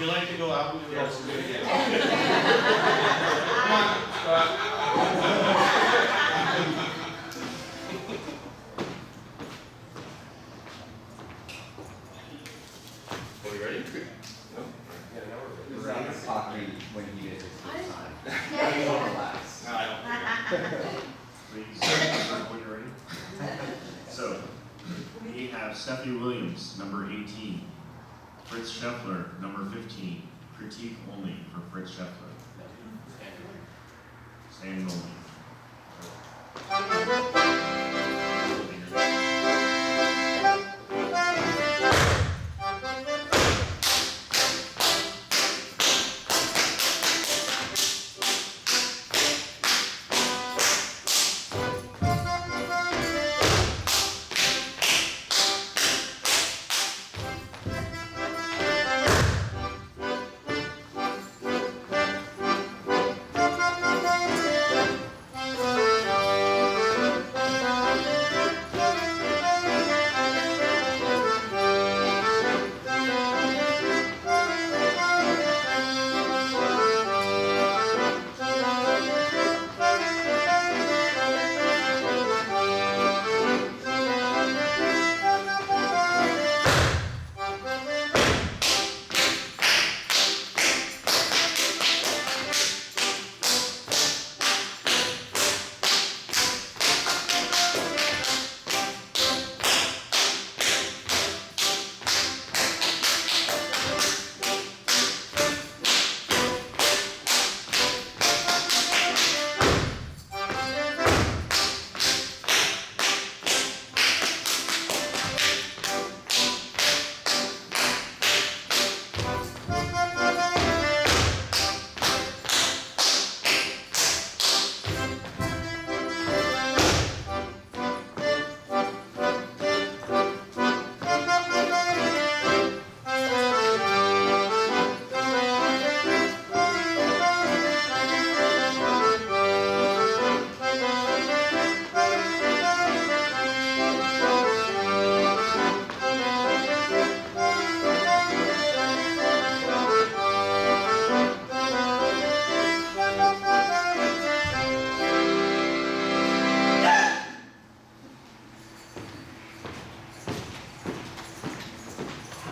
you like to go out with your Come on, Scott. Are we ready? No? Yeah, now we're He's ready. not talking when he is his first time. Yeah. Relax. No, I don't. Please, when you're ready. So, we have Stephanie Williams, number 18. Fritz Scheffler, number 15. Critique only for Fritz Scheffler. Stand only.